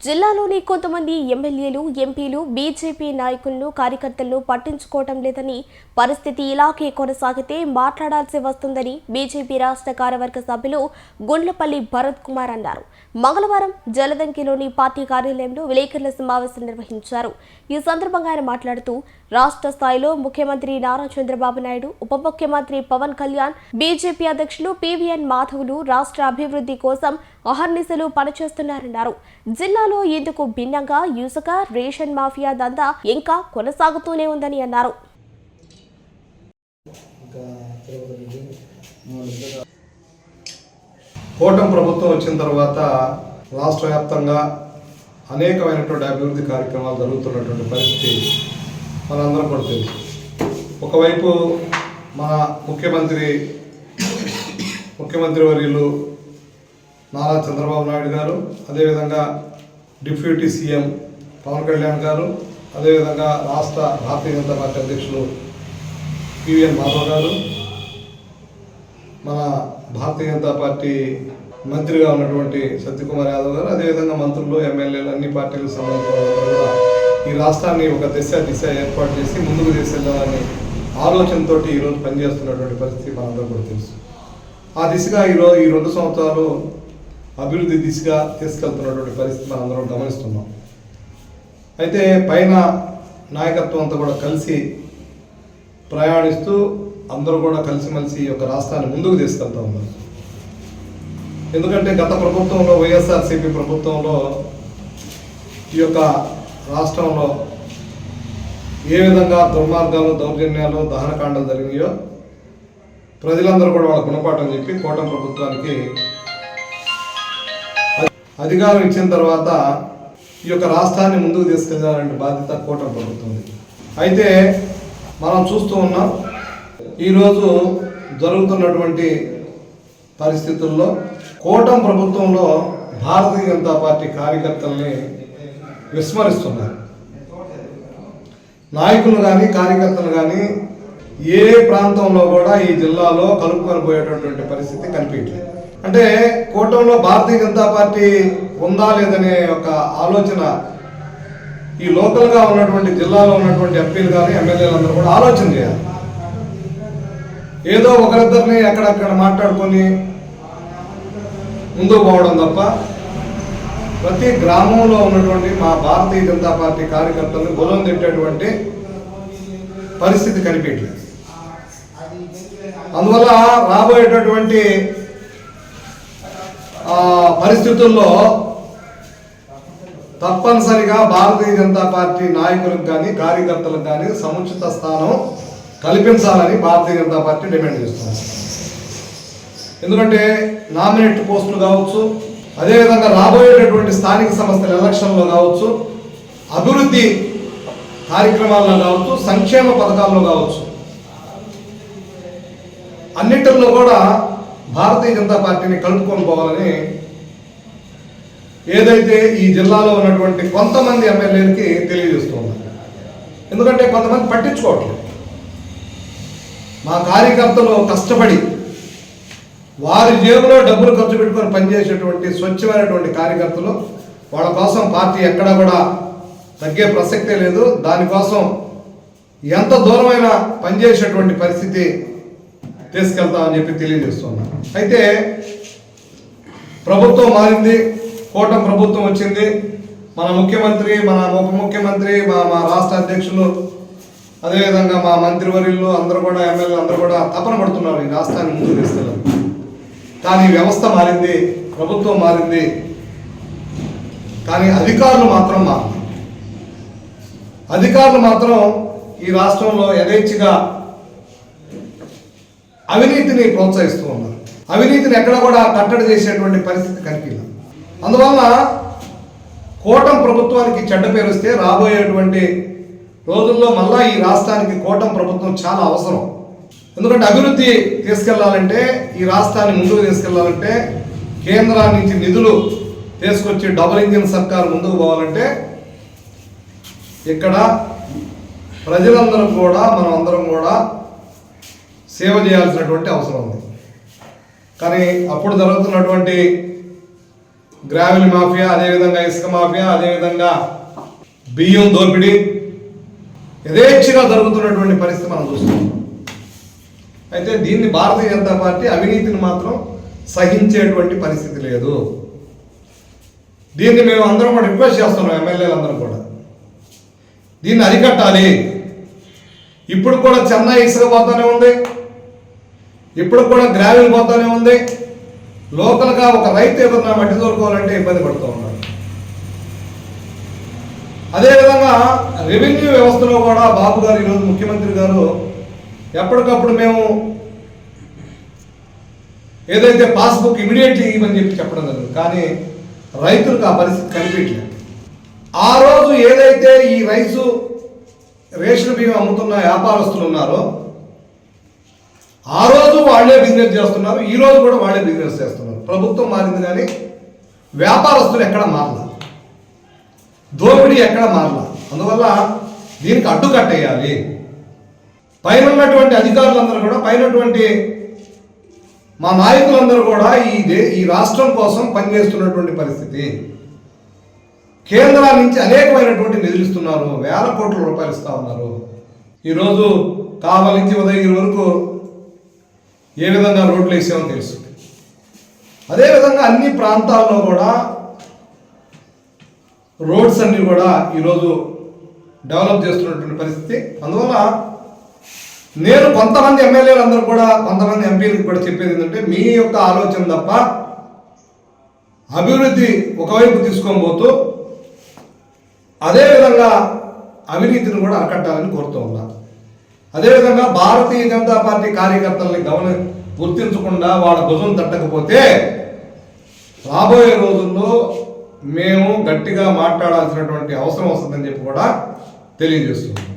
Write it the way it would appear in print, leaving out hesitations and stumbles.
జిల్లాలోని కొంతమంది ఎమ్మెల్యేలు, ఎంపీలు బీజేపీ నాయకులను, కార్యకర్తలను పట్టించుకోవడం లేదని, పరిస్థితి ఇలాగే కొనసాగితే మాట్లాడాల్సి వస్తుందని బీజేపీ రాష్ట్ర కార్యవర్గ సభ్యులు గుండ్లపల్లి భరత్ కుమార్ అన్నారు. మంగళవారం జలదంకిలోని పార్టీ కార్యాలయంలో విలేకరుల సమావేశం నిర్వహించారు. ఈ సందర్భంగా ఆయన మాట్లాడుతూ, రాష్ట్ర స్థాయిలో ముఖ్యమంత్రి నారా చంద్రబాబు నాయుడు, ఉప ముఖ్యమంత్రి పవన్ కళ్యాణ్, బీజేపీ అధ్యక్షులు పీవీఎన్ మాధవులు రాష్ట్ర అభివృద్ధి కోసం అహర్నిశలు పనిచేస్తున్నారన్నారు. జిల్లాలో ఇందుకు భిన్నంగా ఇసుక, రేషన్ మాఫియా దందా ఇంకా కొనసాగుతూనే ఉందని అన్నారు. కూటమి ప్రభుత్వం వచ్చిన తర్వాత రాష్ట్ర వ్యాప్తంగా అనేకమైనటువంటి అభివృద్ధి కార్యక్రమాలు జరుగుతున్నటువంటి పరిస్థితి మనందరం కూడా తెలుసు. ఒకవైపు మన ముఖ్యమంత్రి వర్యులు నారా చంద్రబాబు నాయుడు గారు, అదేవిధంగా డిప్యూటీ సీఎం పవన్ కళ్యాణ్ గారు, అదేవిధంగా రాష్ట్ర భారతీయ జనతా పార్టీ అధ్యక్షులు పీవీఎన్ మాధవ్ గారు, మన భారతీయ జనతా పార్టీ మంత్రిగా ఉన్నటువంటి సత్యకుమార్ యాదవ్ గారు, అదేవిధంగా మంత్రులు, ఎమ్మెల్యేలు, అన్ని పార్టీలకు సంబంధించిన వాళ్ళు కూడా ఈ రాష్ట్రాన్ని ఒక దిశ ఏర్పాటు చేసి ముందుకు తీసుకెళ్లాలని ఆలోచనతో ఈరోజు పనిచేస్తున్నటువంటి పరిస్థితి మనందరూ కూడా తెలుసు. ఆ దిశగా ఈ 2 సంవత్సరాలు అభివృద్ధి దిశగా తీసుకెళ్తున్నటువంటి పరిస్థితి మనందరం గమనిస్తున్నాం. అయితే పైన నాయకత్వం అంతా కూడా కలిసి ప్రయాణిస్తూ అందరూ కూడా కలిసిమెలిసి ఈ యొక్క రాష్ట్రాన్ని ముందుకు తీసుకెళ్తా ఉన్నారు. ఎందుకంటే గత ప్రభుత్వంలో, వైఎస్ఆర్సీపీ ప్రభుత్వంలో ఈ యొక్క రాష్ట్రంలో ఏ విధంగా దుర్మార్గాలు, దౌర్జన్యాలు, దహనకాండాలు జరిగినాయో ప్రజలందరూ కూడా వాళ్ళ గుణపాఠం చెప్పి కూటమి ప్రభుత్వానికి అధికారం ఇచ్చిన తర్వాత ఈ యొక్క రాష్ట్రాన్ని ముందుకు తీసుకెళ్లాలనే బాధ్యత కూటమి ప్రభుత్వం. అయితే మనం చూస్తూ ఉన్నాం, ఈరోజు జరుగుతున్నటువంటి పరిస్థితుల్లో కూటమి ప్రభుత్వంలో భారతీయ జనతా పార్టీ కార్యకర్తల్ని విస్మరిస్తున్నారు. నాయకులు కానీ, కార్యకర్తలు కానీ ఏ ప్రాంతంలో కూడా ఈ జిల్లాలో కలుపుకొని పోయేటటువంటి పరిస్థితి కనిపించలేదు. అంటే కూటమిలో భారతీయ జనతా పార్టీ ఉందా లేదనే ఒక ఆలోచన ఈ లోకల్గా ఉన్నటువంటి జిల్లాలో ఉన్నటువంటి ఎంపీలు కానీ, ఎమ్మెల్యేలు అందరూ కూడా ఆలోచన చేయాలి. ఏదో ఒకరిద్దరిని ఎక్కడెక్కడ మాట్లాడుకొని ముందుకు పోవడం తప్ప ప్రతి గ్రామంలో ఉన్నటువంటి మా భారతీయ జనతా పార్టీ కార్యకర్తలను బలం తిట్టేటువంటి పరిస్థితి కనిపించలేదు. అందువల్ల రాబోయేటటువంటి పరిస్థితుల్లో తప్పనిసరిగా భారతీయ జనతా పార్టీ నాయకులకు కానీ, కార్యకర్తలకు కానీ సముచిత స్థానం కల్పించాలని భారతీయ జనతా పార్టీ డిమాండ్ చేస్తుంది. ఎందుకంటే నామినేట్ పోస్టులు కావచ్చు, అదేవిధంగా రాబోయేటటువంటి స్థానిక సంస్థల ఎలక్షన్లో కావచ్చు, అభివృద్ధి కార్యక్రమాల్లో కావచ్చు, సంక్షేమ పథకాల్లో కావచ్చు, అన్నింటిలో కూడా భారతీయ జనతా పార్టీని కలుపుకొని పోవాలని ఏదైతే ఈ జిల్లాలో ఉన్నటువంటి కొంతమంది ఎమ్మెల్యేలకి తెలియజేస్తున్నారు. ఎందుకంటే కొంతమంది పట్టించుకోవట్లేదు. మా కార్యకర్తలు కష్టపడి వారి జేబులో డబ్బులు ఖర్చు పెట్టుకొని పనిచేసేటువంటి స్వచ్ఛమైనటువంటి కార్యకర్తలు, వాళ్ళ కోసం పార్టీ ఎక్కడా కూడా తగ్గే ప్రసక్తే లేదు. దానికోసం ఎంత దూరమైన పనిచేసేటువంటి పరిస్థితి తీసుకెళ్తామని చెప్పి తెలియజేస్తున్నాం. అయితే ప్రభుత్వం మారింది, కూటమి ప్రభుత్వం వచ్చింది. మన ముఖ్యమంత్రి, మన ఉప ముఖ్యమంత్రి, మా రాష్ట్ర అధ్యక్షులు, అదేవిధంగా మా మంత్రివర్యులు అందరూ కూడా, ఎమ్మెల్యేలు అందరూ కూడా తపన పడుతున్నారు ఈ రాష్ట్రాన్ని ముందుకు తీసుకెళ్ళాలి. కానీ వ్యవస్థ మారింది, ప్రభుత్వం మారింది, కానీ అధికారులు మాత్రం ఈ రాష్ట్రంలో యథేచ్ఛగా అవినీతిని ప్రోత్సహిస్తూ ఉన్నారు. అవినీతిని ఎక్కడ కూడా కట్టడి చేసేటువంటి పరిస్థితి కనిపించదు. అందువల్ల కూటమి ప్రభుత్వానికి చెడ్డ పేరు వస్తే రాబోయేటువంటి రోజుల్లో మళ్ళా ఈ రాష్ట్రానికి కూటమి ప్రభుత్వం చాలా అవసరం. ఎందుకంటే అభివృద్ధి తీసుకెళ్లాలంటే, ఈ రాష్ట్రాన్ని ముందుకు తీసుకెళ్లాలంటే, కేంద్రాన్ని నుంచి నిధులు తీసుకొచ్చి డబుల్ ఇంజిన్ సర్కారు ముందుకు పోవాలంటే ఇక్కడ ప్రజలందరూ కూడా, మనం అందరం కూడా సేవ చేయాల్సినటువంటి అవసరం ఉంది. కానీ అప్పుడు జరుగుతున్నటువంటి గ్రావెల్ మాఫియా, అదేవిధంగా ఇసుక మాఫియా, అదేవిధంగా బియ్యం దోపిడీ యథేచ్ఛగా జరుగుతున్నటువంటి పరిస్థితి మనం చూస్తున్నాం. అయితే దీన్ని భారతీయ జనతా పార్టీ అవినీతిని మాత్రం సహించేటువంటి పరిస్థితి లేదు. దీన్ని మేము అందరం కూడా రిక్వెస్ట్ చేస్తున్నాం, ఎమ్మెల్యేలు అందరం కూడా దీన్ని అరికట్టాలి. ఇప్పుడు కూడా చెన్నై ఇసుక పోతానే ఉంది, ఇప్పుడు కూడా గ్రావెల్ పోతానే ఉంది. లోకల్గా ఒక రైతు ఏదన్నా మట్టి దొరుకోవాలంటే ఇబ్బంది పడుతూ ఉన్నారు. అదేవిధంగా రెవెన్యూ వ్యవస్థలో కూడా బాబు గారు ఈరోజు ముఖ్యమంత్రి గారు ఎప్పటికప్పుడు మేము ఏదైతే పాస్బుక్ ఇమీడియట్లీ ఇవ్వని చెప్పి చెప్పడం జరిగింది, కానీ రైతులకు ఆ పరిస్థితి కనిపించలేదు. ఆ రోజు ఏదైతే ఈ రేషన్ బియ్యం అమ్ముతున్న వ్యాపారస్తులు ఉన్నారో ఆ రోజు వాళ్ళే బిజినెస్ చేస్తున్నారు, ఈ రోజు కూడా వాళ్ళే బిజినెస్ చేస్తున్నారు. ప్రభుత్వం మారింది కానీ వ్యాపారస్తులు ఎక్కడ మారలా, దోపిడీ ఎక్కడ మారలా. అందువల్ల దీనికి అడ్డుకట్టేయాలి. పైన ఉన్నటువంటి అధికారులందరూ కూడా, పైనటువంటి మా నాయకులందరూ కూడా ఈ రాష్ట్రం కోసం పనిచేస్తున్నటువంటి పరిస్థితి. కేంద్రాల నుంచి అనేకమైనటువంటి నిధులు ఇస్తున్నారు, వేల కోట్ల రూపాయలు ఇస్తూ ఉన్నారు. ఈరోజు కావలి నుంచి ఉదయగిరి వరకు ఏ విధంగా రోడ్లు వేసామో తెలుసు. అదేవిధంగా అన్ని ప్రాంతాల్లో కూడా రోడ్స్ అన్నీ కూడా ఈరోజు డెవలప్ చేస్తున్నటువంటి పరిస్థితి. అందువల్ల నేను కొంతమంది ఎమ్మెల్యేలు అందరూ కూడా, కొంతమంది ఎంపీలకు కూడా చెప్పేది ఏంటంటే, మీ యొక్క ఆలోచన తప్ప అభివృద్ధి ఒకవైపు తీసుకొని పోతూ అదేవిధంగా అవినీతిని కూడా అరికట్టాలని కోరుతూ ఉన్నాను. అదేవిధంగా భారతీయ జనతా పార్టీ కార్యకర్తల్ని గుర్తించకుండా వాళ్ళ భుజం తట్టకపోతే రాబోయే రోజుల్లో మేము గట్టిగా మాట్లాడాల్సినటువంటి అవసరం వస్తుందని చెప్పి కూడా తెలియజేస్తున్నాం.